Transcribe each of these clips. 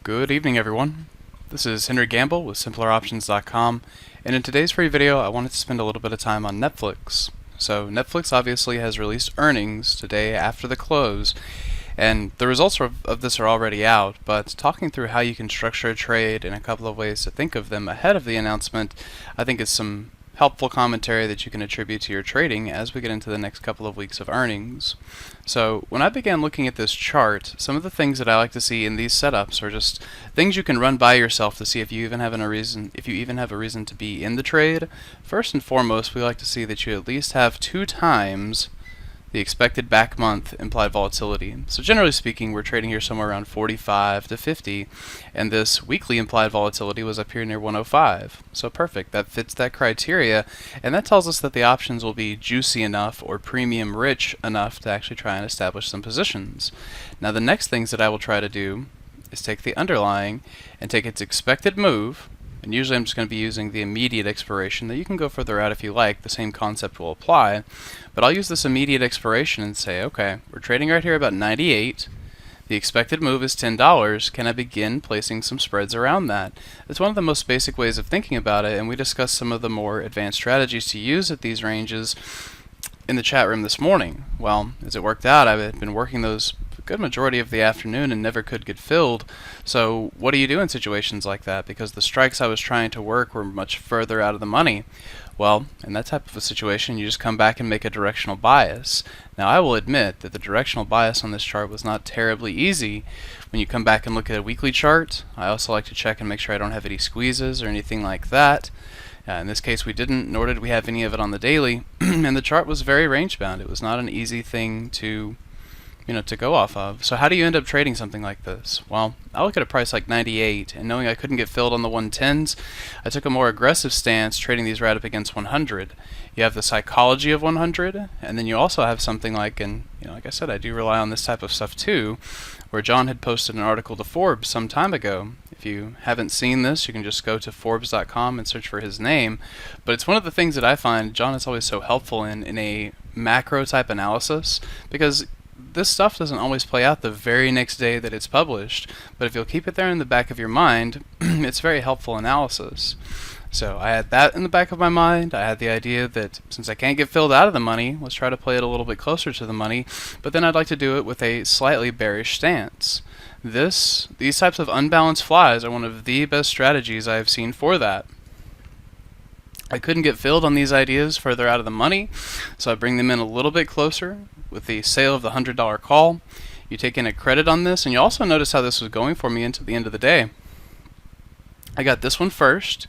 Good evening, everyone. This is Henry Gambell with SimplerOptions.com, and in today's free video I wanted to spend a little bit of time on Netflix. So Netflix obviously has released earnings today after the close, and the results of this are already out, but talking through how you can structure a trade and a couple of ways to think of them ahead of the announcement, I think is some helpful commentary that you can attribute to your trading as we get into the next couple of weeks of earnings. So when I began looking at this chart, some of the things that I like to see in these setups are just things you can run by yourself to see if you even have a reason to be in the trade. First and foremost, we like to see that you at least have 2 times the expected back month implied volatility. So generally speaking, we're trading here somewhere around 45 to 50, and this weekly implied volatility was up here near 105. So perfect, that fits that criteria, and that tells us that the options will be juicy enough or premium rich enough to actually try and establish some positions. Now the next things that I will try to do is take the underlying and take its expected move, and usually I'm just going to be using the immediate expiration. That you can go further out if you like, the same concept will apply, but I'll use this immediate expiration and say, okay, we're trading right here about 98, the expected move is $10, can I begin placing some spreads around that? It's one of the most basic ways of thinking about it, and we discussed some of the more advanced strategies to use at these ranges in the chat room this morning. Well, as it worked out, I've been working those a good majority of the afternoon and never could get filled. So what do you do in situations like that? Because the strikes I was trying to work were much further out of the money. Well, in that type of a situation, you just come back and make a directional bias. Now, I will admit that the directional bias on this chart was not terribly easy. When you come back and look at a weekly chart, I also like to check and make sure I don't have any squeezes or anything like that. In this case, we didn't, nor did we have any of it on the daily, and the chart was very range-bound. It was not an easy thing to go off of. So how do you end up trading something like this? Well, I look at a price like 98, and knowing I couldn't get filled on the 110s, I took a more aggressive stance, trading these right up against 100. You have the psychology of 100, and then you also have something like, and like I said, I do rely on this type of stuff too, where John had posted an article to Forbes some time ago. If you haven't seen this, you can just go to Forbes.com and search for his name. But it's one of the things that I find John is always so helpful in a macro type analysis, because this stuff doesn't always play out the very next day that it's published, but if you'll keep it there in the back of your mind, it's very helpful analysis. So I had that in the back of my mind. I had the idea that since I can't get filled out of the money, let's try to play it a little bit closer to the money, but then I'd like to do it with a slightly bearish stance. These types of unbalanced flies are one of the best strategies I have seen for that. I couldn't get filled on these ideas further out of the money, so I bring them in a little bit closer with the sale of the $100 call. You take in a credit on this, and you also notice how this was going for me into the end of the day. I got this one first,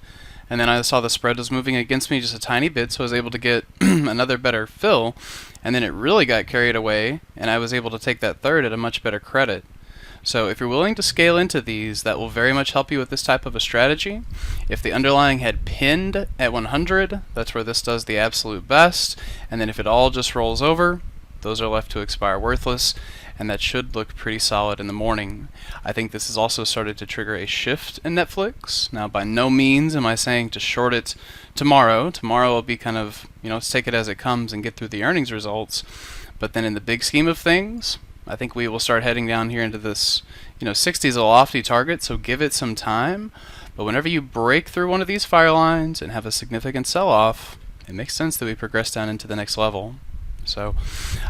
and then I saw the spread was moving against me just a tiny bit, so I was able to get another better fill, and then it really got carried away, and I was able to take that third at a much better credit. So if you're willing to scale into these, that will very much help you with this type of a strategy. If the underlying had pinned at 100, that's where this does the absolute best, and then if it all just rolls over, those are left to expire worthless, and that should look pretty solid in the morning. I think this has also started to trigger a shift in Netflix. Now, by no means am I saying to short it tomorrow. Tomorrow will be kind of, let's take it as it comes and get through the earnings results. But then in the big scheme of things, I think we will start heading down here into this, 60 is a lofty target, so give it some time. But whenever you break through one of these fire lines and have a significant sell-off, it makes sense that we progress down into the next level. So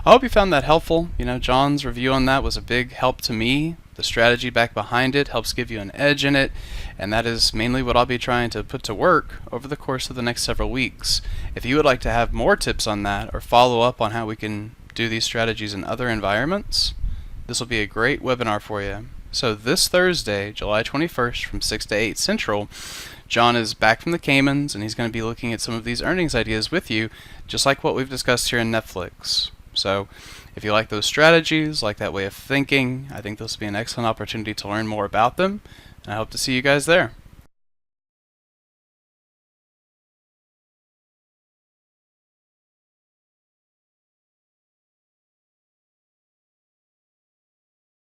I hope you found that helpful. John's review on that was a big help to me. The strategy back behind it helps give you an edge in it, and that is mainly what I'll be trying to put to work over the course of the next several weeks. If you would like to have more tips on that or follow up on how we can do these strategies in other environments, this will be a great webinar for you. So this Thursday, July 21st from 6 to 8 Central, John is back from the Caymans, and he's going to be looking at some of these earnings ideas with you, just like what we've discussed here in Netflix. So if you like those strategies, like that way of thinking, I think this will be an excellent opportunity to learn more about them, and I hope to see you guys there.